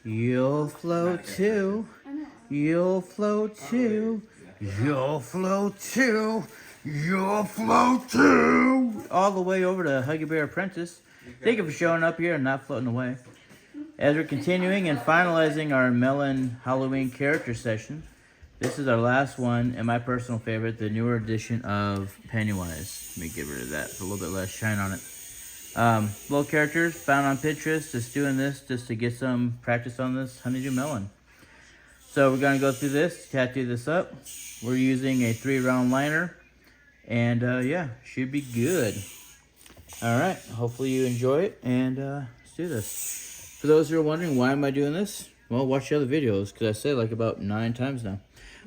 You'll float too. You'll float too. You'll float too. You'll float too. All the way over to Huggy Bear Apprentice. Thank you for showing up here and not floating away. As we're continuing and finalizing our Melon Halloween character session, this is our last one, and my personal favorite, the newer edition of Pennywise. Let me get rid of that for a little bit less shine on it. Little characters found on Pinterest, just doing this just to get some practice on this honeydew melon. So we're going to go through this, tattoo this up. We're using a 3-round liner, and yeah, should be good. Alright, hopefully you enjoy it, and let's do this. For those who are wondering, why am I doing this? Well, watch the other videos, because I said like about 9 times now.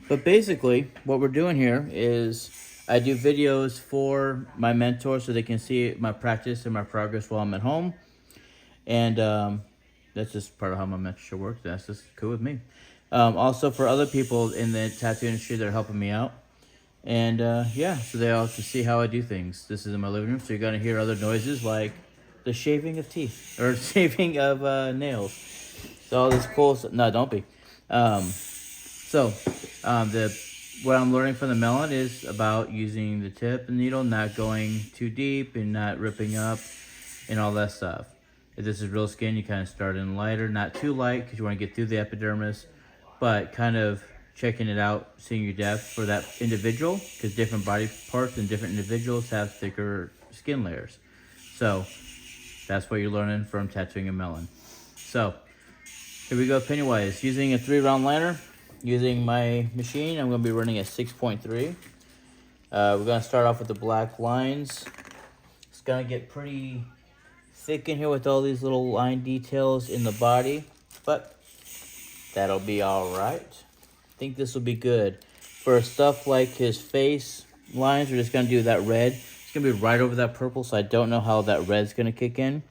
But basically, what we're doing here is I do videos for my mentor so they can see my practice and my progress while I'm at home. And that's just part of how my mentorship works. That's just cool with me. Also for other people in the tattoo industry that are helping me out. And yeah, so they all can see how I do things. This is in my living room, so you're going to hear other noises like the shaving of teeth or shaving of nails. So all this cool stuff. No, don't be. What I'm learning from the melon is about using the tip and needle, not going too deep and not ripping up and all that stuff. If this is real skin, you kind of start in lighter, not too light because you want to get through the epidermis, but kind of checking it out, seeing your depth for that individual, because different body parts and different individuals have thicker skin layers. So that's what you're learning from tattooing a melon. So here we go, Pennywise. Using a 3-round liner, using my machine, I'm going to be running at 6.3. We're going to start off with the black lines. It's going to get pretty thick in here with all these little line details in the body, but that'll be all right. I think this will be good. For stuff like his face lines, we're just going to do that red. It's going to be right over that purple, so I don't know how that red's going to kick in.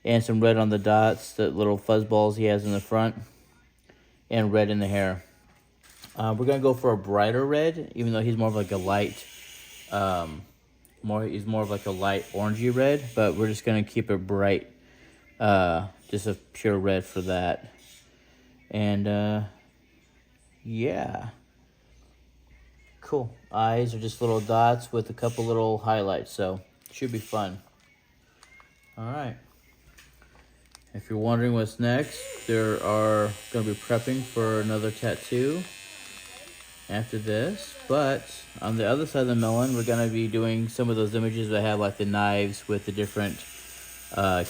And some red on the dots, the little fuzz balls he has in the front. And red in the hair. We're going to go for a brighter red, even though he's more of like a light, he's more of like a light orangey red, but we're just going to keep it bright, just a pure red for that. And yeah, cool. Eyes are just little dots with a couple little highlights, so should be fun. All right. If you're wondering what's next, there are going to be prepping for another tattoo after this. But on the other side of the melon, we're going to be doing some of those images that have like the knives with the different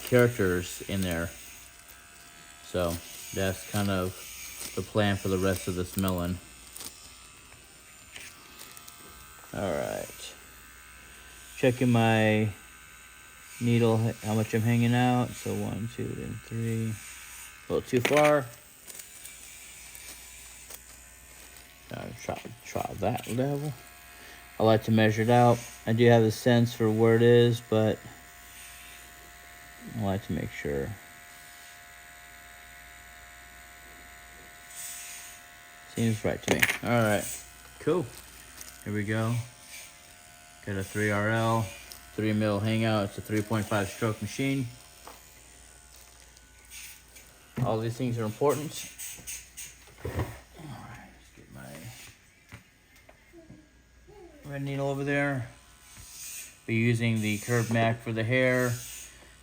characters in there. So that's kind of the plan for the rest of this melon. Alright. Checking my needle, how much I'm hanging out. So 1, 2, and 3. A little too far. Try that level. I like to measure it out. I do have a sense for where it is, but I like to make sure. Seems right to me. Alright, cool. Here we go. Got a 3RL, 3mm hangout. It's a 3.5 stroke machine. All these things are important. Alright, let's get my red needle over there. Be using the curved Mac for the hair,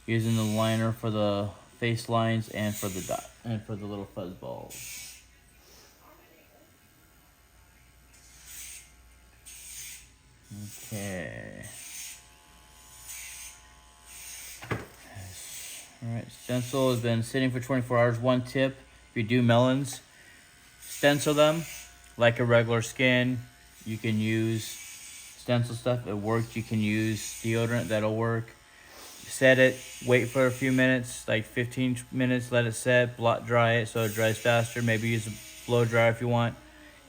using the liner for the face lines and for the dot and for the little fuzz balls. Okay. Alright, stencil has been sitting for 24 hours. One tip, if you do melons, stencil them like a regular skin. You can use stencil stuff, it works. You can use deodorant, that'll work. Set it, wait for a few minutes, like 15 minutes, let it set, blot dry it so it dries faster. Maybe use a blow dryer if you want,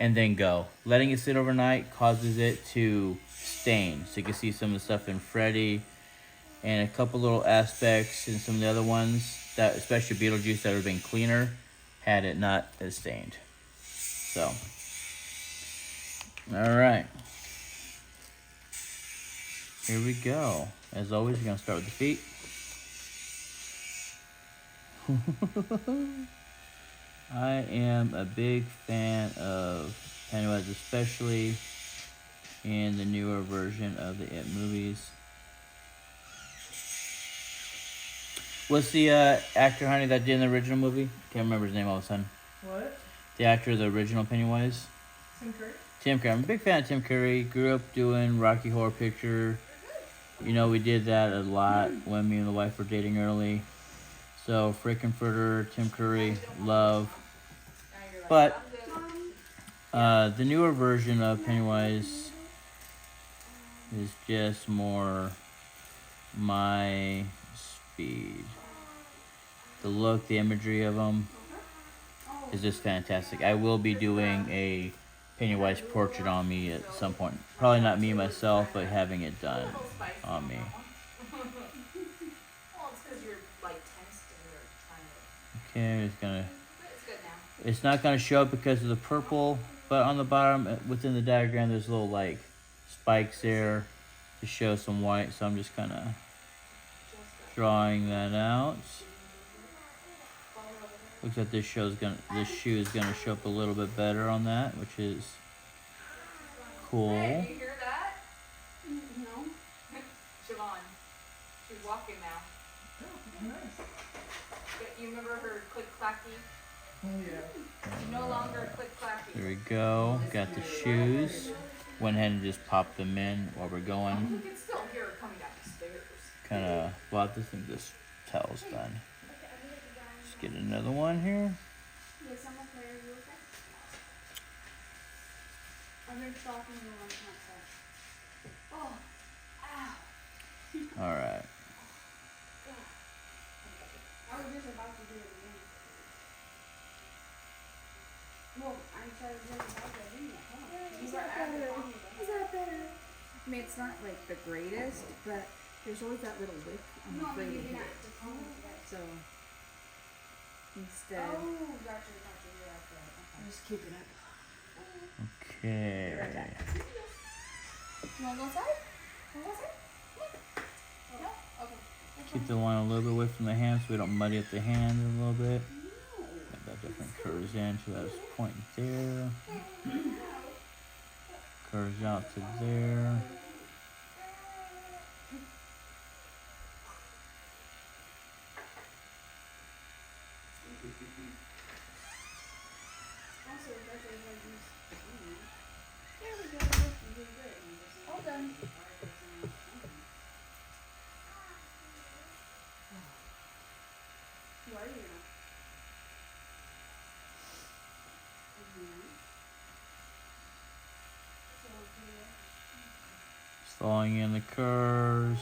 and then go. Letting it sit overnight causes it to stain. So you can see some of the stuff in Freddy and a couple little aspects in some of the other ones, that especially Beetlejuice, that would have been cleaner had it not as stained. So, all right. Here we go. As always, we're going to start with the feet. I am a big fan of Pennywise, especially in the newer version of the It movies. What's the actor, honey, that did in the original movie? Can't remember his name all of a sudden. What? The actor of the original Pennywise. Tim Curry? Tim Curry. I'm a big fan of Tim Curry. Grew up doing Rocky Horror Picture. You know, we did that a lot when me and the wife were dating early. So, Frickenfurter, Tim Curry, love. But the newer version of Pennywise is just more my speed. The look, the imagery of them is just fantastic. I will be doing a Pennywise portrait on me at some point. Probably not me myself, but having it done on me. Okay, it's not gonna show up because of the purple, but on the bottom within the diagram there's little like spikes there to show some white, so I'm just kinda drawing that out. Looks like this shoe is gonna show up a little bit better on that, which is cool. Hey, do you hear that? No. Siobhan, she's walking now. Oh, nice. You remember her click clacky? Oh, yeah. She's no longer click clacky. There we go. Got the shoes. Went ahead and just popped them in while we're going. You can still hear her coming down the stairs. Kinda, well, I think this towel's done. Let's get another one here. Yes, I'm okay. Are you okay? I've been stalking you on Snapchat. Oh, ow. Alright. I was just about to do it again. Well, I started just about to do it. Is that better? Is that better? I mean, it's not like the greatest, but there's always that little wick. I'm No, afraid you to didn't hit. have to tell me that. So instead, Oh, gotcha. You're right there. just keep it up. Okay. You wanna go outside? No? Okay. Keep the line a little bit away from the hand so we don't muddy up the hand a little bit. No. Got that different curves in, so that's pointing there. Curves out to there. Also, that's what I use. There we go. You did good. All done. Who are you? Following in the curves.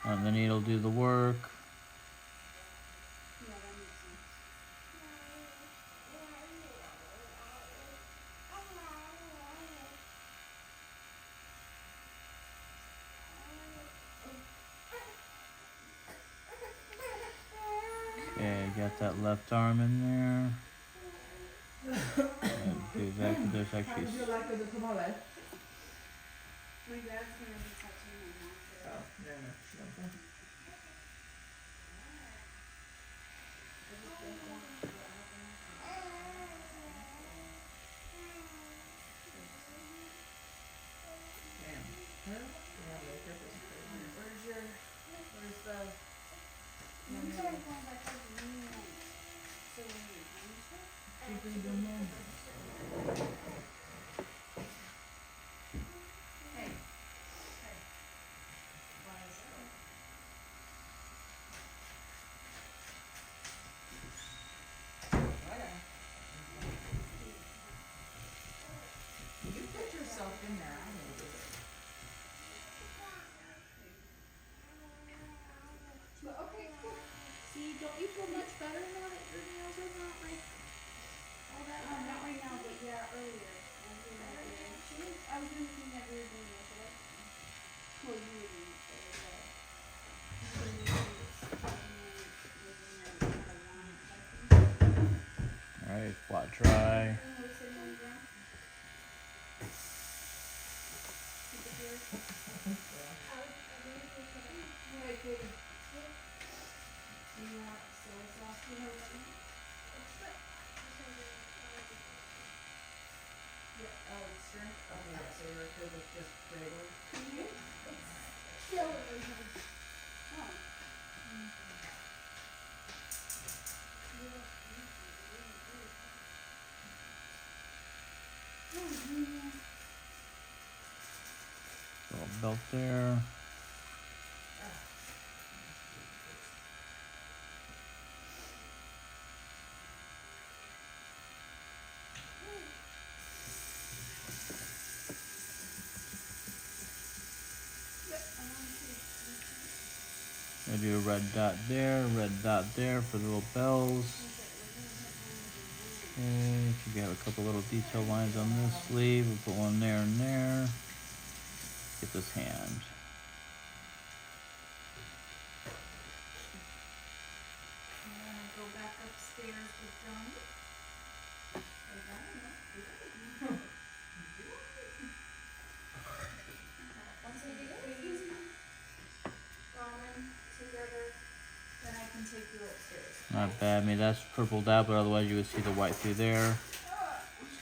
And the needle do the work. Yeah, that makes sense. Okay, got that left arm in there. And do that, 'cause there's How actually would you like the tamale? My dad's gonna be tattooing my mom. Oh, yeah, no. Where's the? I'm sorry, going back to the new one. So when you finish it, Hey. You put yourself in there. I need it. but okay, cool. See, don't you feel much better now that your nails are not like all that? Not right now, but yeah, earlier. I was thinking that we were doing it today. Well, you were doing it today, alright, flat dry. Derryto was just cradled. Still original. Oh. Little belt there. I do a red dot there for the little bells. Okay, should have a couple little detail lines on this sleeve. We'll put one there and there. Get this hand. Go back upstairs with Johnny. Once I get these going together, then I can take you upstairs. Not bad. I mean, that's purpled out, but otherwise you would see the white through there.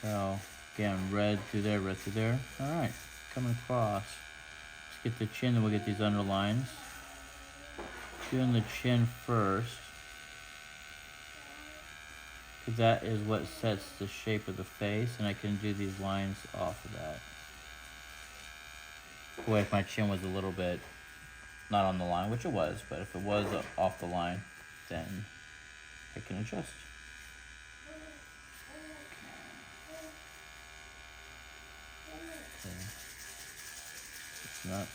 So, again, red through there, red through there. Alright, coming across. Let's get the chin, then we'll get these underlines. Doing the chin first. Because that is what sets the shape of the face, and I can do these lines off of that. Boy, if my chin was a little bit not on the line, which it was, but if it was off the line, then I can adjust. Okay. It's not.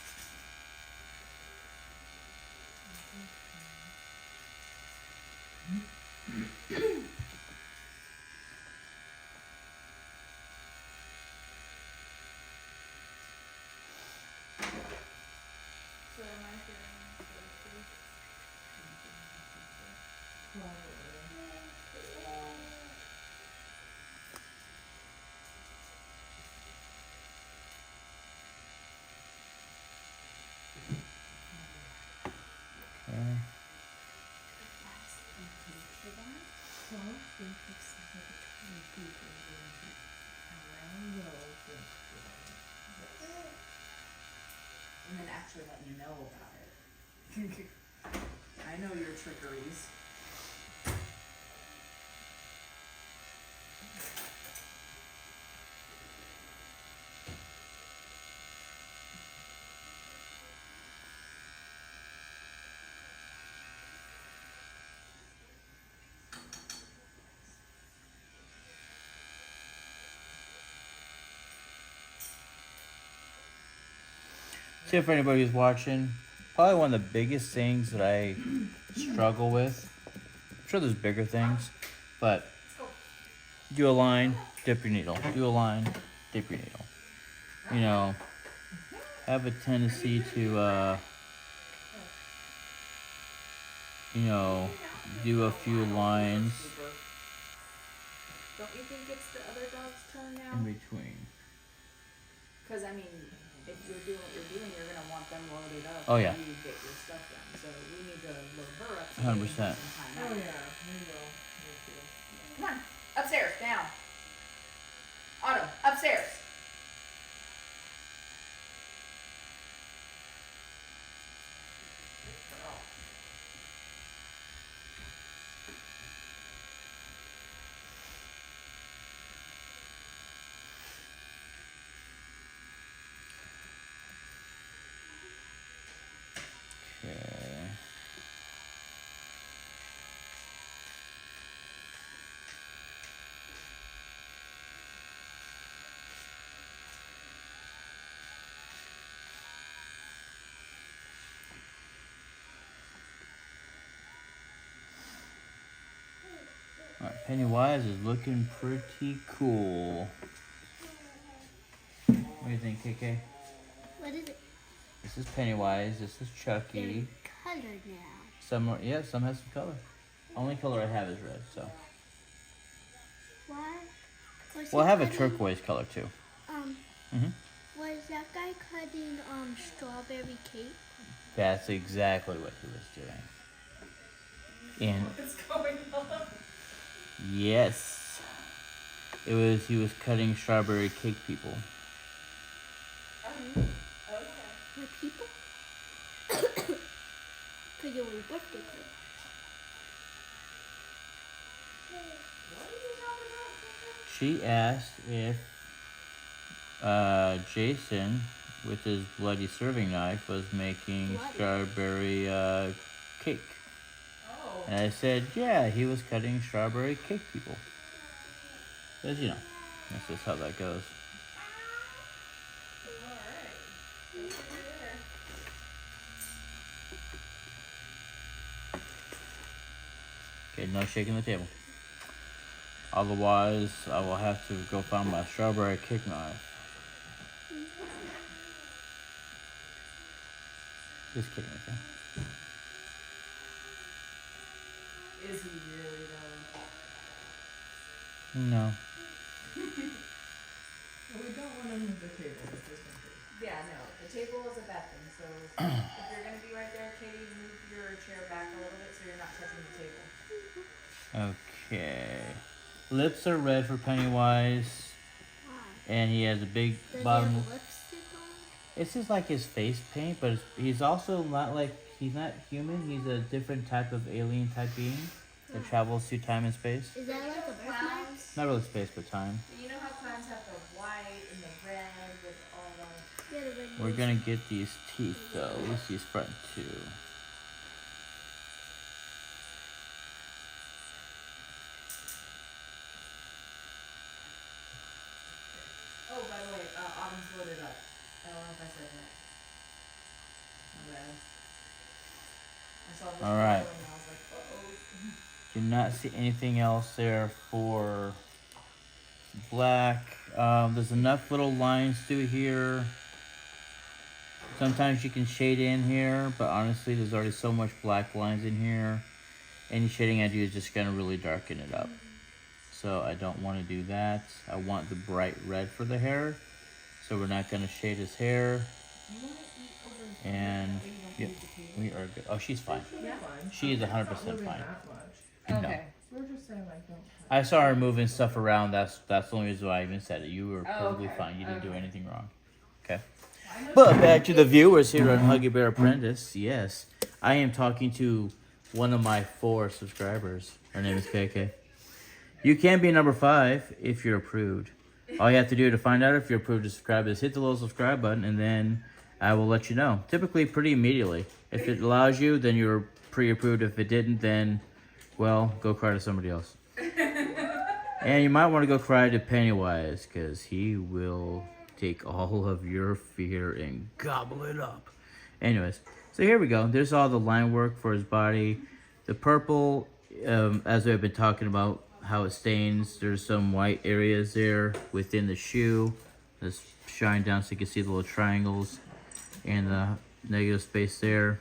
So am I hearing Okay. and then actually letting you know about it. I know your trickeries. See, for anybody who's watching, probably one of the biggest things that I struggle with. I'm sure there's bigger things, but do a line, dip your needle. Do a line, dip your needle. You know, have a tendency to, you know, do a few lines Don't you think it's the other dog's turn now? in between. Because I mean, if you're doing what you're doing, you're gonna want them loaded up. Oh, yeah. When you get your stuff done, so we need to load her up. So 100%. we can get some time Oh, out. yeah, we will. Me too. Come on, upstairs now. Autumn, upstairs. Okay. Alright, Pennywise is looking pretty cool. What do you think, KK? What is it? This is Pennywise, this is Chucky. They're colored now. Some are, yeah, some has some color. Only color I have is red, so. Why? Was Well, I he have a cutting- turquoise color too. Mhm. Was that guy cutting strawberry cake? That's exactly what he was doing. And What's going on? yes, he was cutting strawberry cake people. it was a birthday cake. She asked if Jason, with his bloody serving knife, was making Bloody. strawberry cake. Oh. And I said, yeah, he was cutting strawberry cake people. Because, you know, that's just how that goes. Alright. Okay, no shaking the table. Otherwise, I will have to go find my strawberry cake knife. Just kidding, okay? Is he really though? No. Well, we don't want him at the table, but just in case. Yeah, no, the table is a bad thing, so if you're gonna be right there, Katie, move your chair back a little bit so you're not touching the table. Okay. Lips are red for Pennywise, Why? and he has a big Does bottom. he have lipstick on? It's just like his face paint, but he's also not like, he's not human. He's a different type of alien type being that travels through time and space. Is that like a birthmark? Clowns, Not really space, but time. you know how clowns have the white and the red with all the... Yeah, the red We're nose. gonna get these teeth though. At least these front two. Oh, by the way, Autumn's loaded up. I don't know if I said that. My bad. I saw this All right. photo and I was like, uh-oh. Do not see anything else there for black. There's enough little lines through here. Sometimes you can shade in here, but honestly, there's already so much black lines in here. Any shading I do is just gonna really darken it up. So I don't want to do that. I want the bright red for the hair. So we're not gonna shade his hair. You want to eat over And or you don't yep, need the table? we are good. Oh, she's fine. Yeah. She is 100% Not moving fine. that much. No. Okay. We're just saying like don't. I saw her moving stuff around. That's the only reason why I even said it. You were Oh, perfectly okay. fine. You didn't do Okay. anything wrong. Okay. I know But back to the viewers here on Huggy Bear Apprentice. Yes, I am talking to one of my 4 subscribers. Her name is KK. You can be number 5 if you're approved. All you have to do to find out if you're approved to subscribe is hit the little subscribe button, and then I will let you know. Typically pretty immediately. If it allows you, then you're pre-approved. If it didn't, then, well, go cry to somebody else. And you might want to go cry to Pennywise, because he will take all of your fear and gobble it up. Anyways, so here we go. There's all the line work for his body. The purple, as I've been talking about, how it stains. There's some white areas there within the shoe. Let's shine down so you can see the little triangles and the negative space there.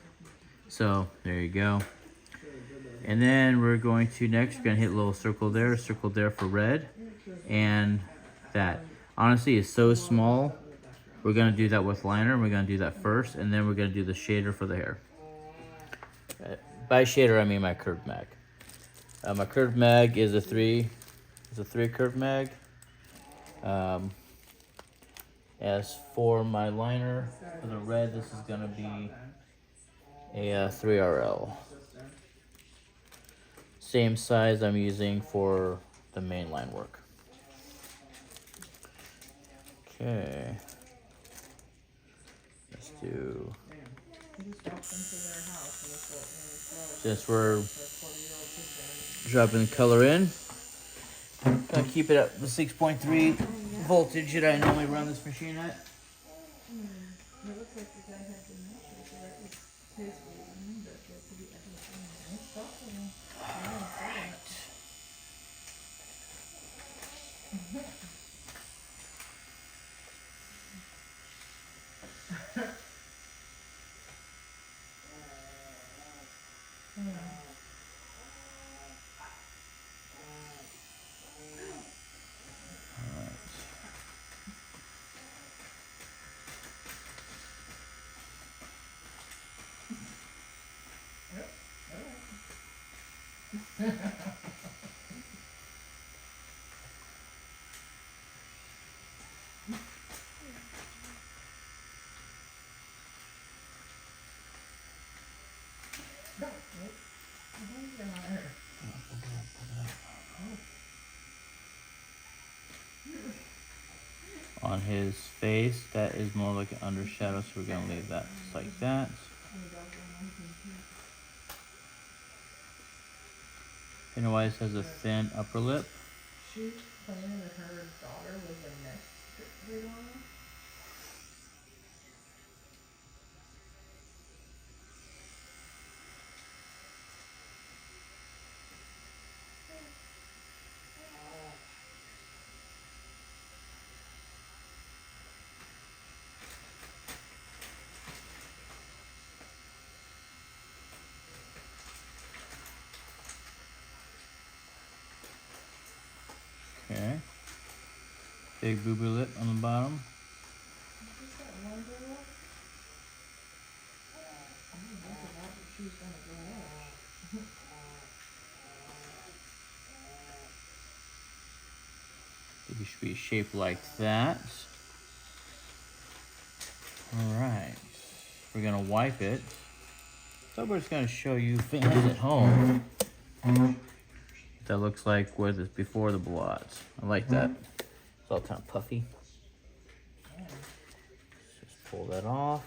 So there you go. And then we're going to next, we're going to hit a little circle there for red. And that. Honestly, it's so small. We're going to do that with liner. We're going to do that first. And then we're going to do the shader for the hair. By shader, I mean my curved mag. My curved mag is a 3 curved mag. As for my liner, for the red, this is going to be a 3RL. Same size I'm using for the main line work. Okay. Let's do, You just walked into their house and it's what, since we're 40-year-old kids dropping the color in, gonna keep it at the 6.3 voltage that I normally run this machine at. It looks like the guy had the measure, so that was his one, but there could be everything. It's possible. on his face. That is more like an undershadow, so we're gonna leave that just like that. Pennywise has a thin upper lip. She claiming that her daughter was the next great honor. Okay. Big booby lip on the bottom. Just that one girl. I don't know about if she was gonna go out. It should be shaped like that. Alright. We're gonna wipe it. So we're just gonna show you fans at home. That looks like where this before the blots. I like that. It's all kind of puffy. Just pull that off.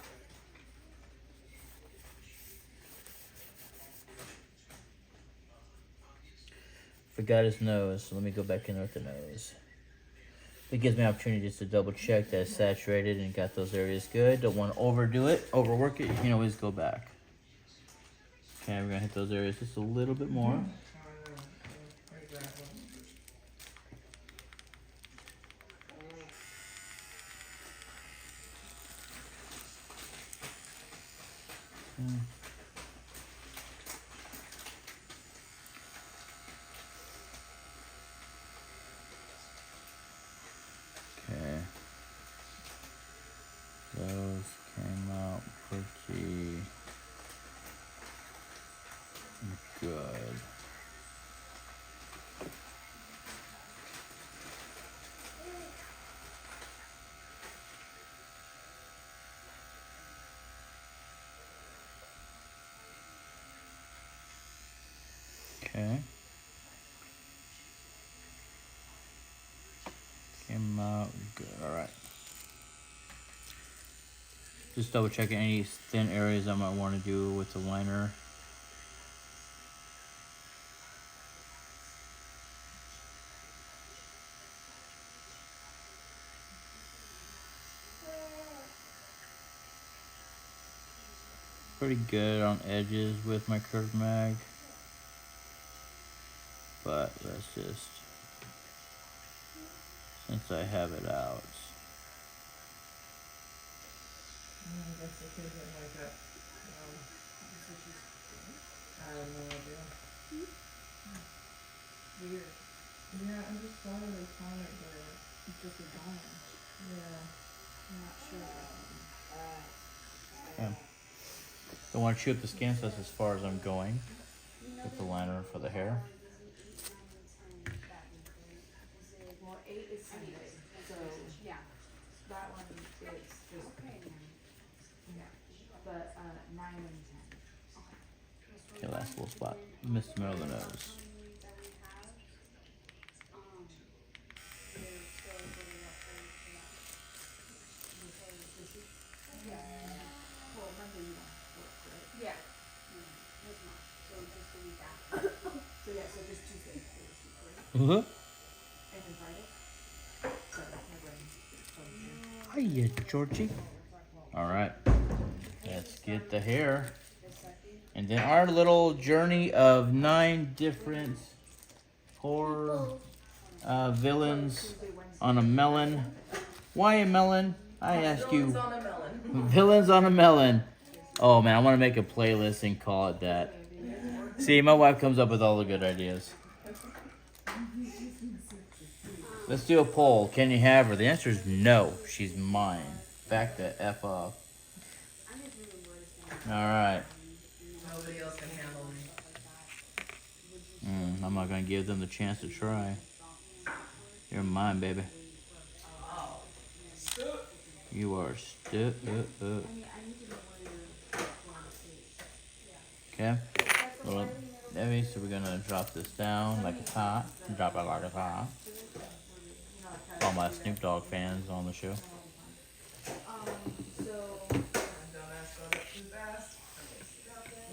Forgot his nose, so let me go back in with the nose. It gives me opportunity just to double check that it's saturated and got those areas good. Don't want to overdo it, overwork it. You can always go back. Okay, we're gonna hit those areas just a little bit more. Okay. Those came out pretty good. Okay. Came out good. Alright. Just double checking any thin areas I might want to do with the liner. Pretty good on edges with my curved mag. But let's just, since I have it out. I guess the kids didn't like that. I have no idea. Weird. Yeah, I just thought of the comment there. It's just a dime. Yeah. I'm not sure. Don't want to chew up the skin, so that's as far as I'm going with the liner for the hair. Well, 8 is Sunday, so Yeah. that one is just, but 9 and 10. Okay, last little spot. Missed the middle of the nose. Well, Monday you don't work, right? Yeah. That's not. So just the week after. So yeah, so just Tuesday for this week, right? Uh-huh. And then Friday? Sorry, my brain. Hiya, Georgie. Alright. Let's get the hair. And then our little journey of 9 different horror villains on a melon. Why a melon? I ask you. Villains on a melon. Villains on a melon. Oh man, I want to make a playlist and call it that. See, my wife comes up with all the good ideas. Let's do a poll. Can you have her? The answer is no. She's mine. Back the F off. Alright. Nobody else can handle me. I'm not going to give them the chance to try. You're mine, baby. You are stuck. Okay. Well, Debbie, so we're going to drop this down like a top. Drop it like a top. All my Snoop Dogg fans on the show. So. Don't ask about it too fast.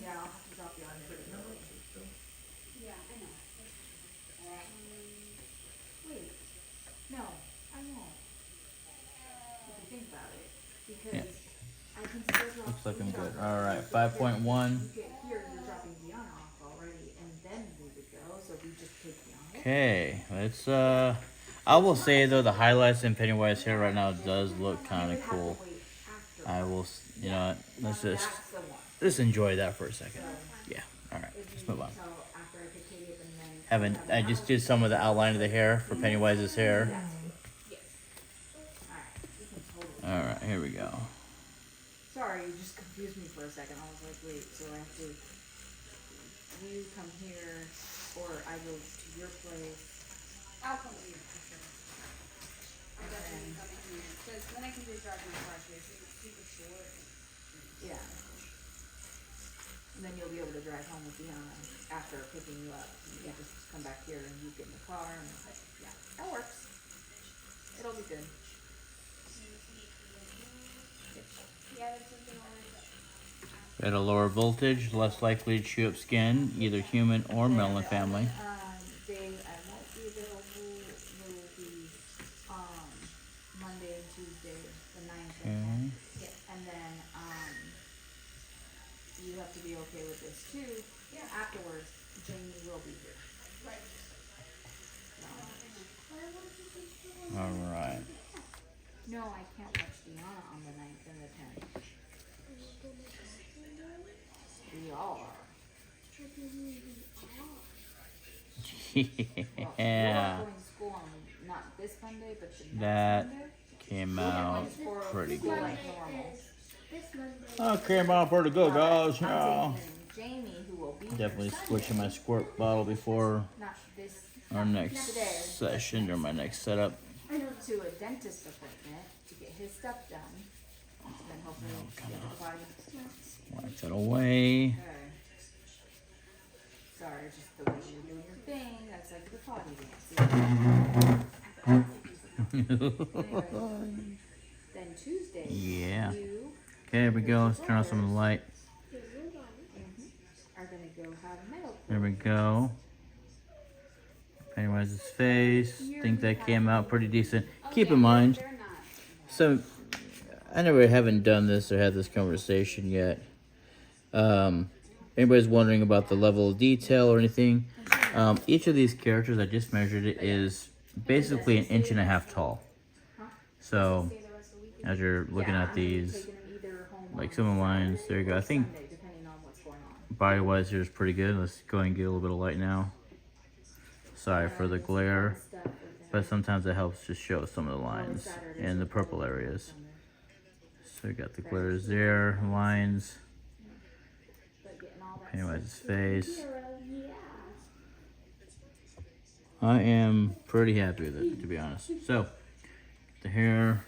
Yeah, I'll have to drop you on there. Yeah, I know. Wait, no, I won't. If you think about it, because Yeah. I can still drop. Looks like I'm good. drop- All right, but 5.1. You get here, you're dropping Deanna off already, and then we would go. So we just take Deanna. Okay, let's I will say though the highlights in Pennywise hair right now does look kind of cool. I will, you know, let's That's the one. just enjoy that for a second. Yeah. All right, If let's you move on. tell after I pick Katie up and then. Haven't I just did some of the outline of the hair for Pennywise's hair? Yes. Alright, you can totally. All right, here we go. Sorry, you just confused me for a second. I was like, wait, so I have to. You come here, or I go to your place. I'll come with you for sure. I'm definitely coming here, because then I can just drive my car here, so it's super short. Yeah. And then you'll be able to drive home with Deanna after picking you up. You can just come back here and you get in the car and, yeah, that works. It'll be good. Yeah, that's something I wanted to. At a lower voltage, less likely to chew up skin, either human or melon family. Day I won't be available will be, Monday and Tuesday, the 9th and 10th. Okay. And then, you have to be okay with this too. Yeah. Afterwards, Jamie will be here. Right. All right. No, I can't watch Deanna on the 9th and the 10th. We all are. Well, Yeah, you're going to school on not this Monday, but the next that Monday. came out For pretty school good. like normal. This Monday. Oh, came out pretty good, guys. I'm Yeah. taking Jamie, who will be Definitely here switching my Sunday, squirt bottle before not this, our next session or my next setup. to a dentist appointment to get his stuff done. And then hopefully get the body. Wipe that away. Okay. Sorry, just the way you're doing your thing. That's like the potty dance. Anyway, then Tuesday, Yeah. you Okay, here we go. Let's turn on some of the light. are gonna go have metal. There we go. Pennywise's face. Think that came out pretty decent. Keep in mind, They're not. so I never haven't done this or had this conversation yet. Anybody's wondering about the level of detail or anything? Each of these characters, I just measured it, is basically 1.5 inches tall. So Stay the rest of the week. as you're looking at these, like some of mine, there you go. I think Depending on what's going on. body wise here is pretty good. Let's go ahead and get a little bit of light now. Sorry for the glare, but sometimes it helps just show some of the lines in the purple areas. So we got the glares there, lines, Pennywise's face. I am pretty happy with it, to be honest. So, the hair,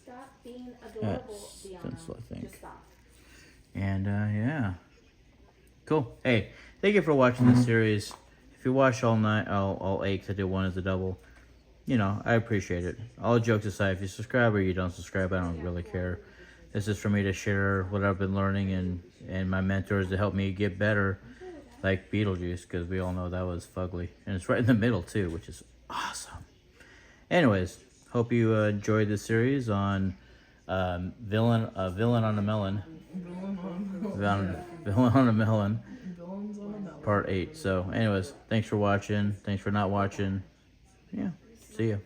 Stop being adorable, that's Deanna. stencil, I think. Just stop. And yeah. Cool. Hey, thank you for watching this series. If you watch all 8, 'cause I did one as a double, you know, I appreciate it. All jokes aside, if you subscribe or you don't subscribe, I don't really care. This is for me to share what I've been learning and my mentors to help me get better, like Beetlejuice, because we all know that was fugly. And it's right in the middle, too, which is awesome. Anyways, hope you enjoyed this series on Villain on a Melon. Villain on a Melon. Villains on a melon. Part 8. So anyways, thanks for watching. Thanks for not watching. Yeah, see ya.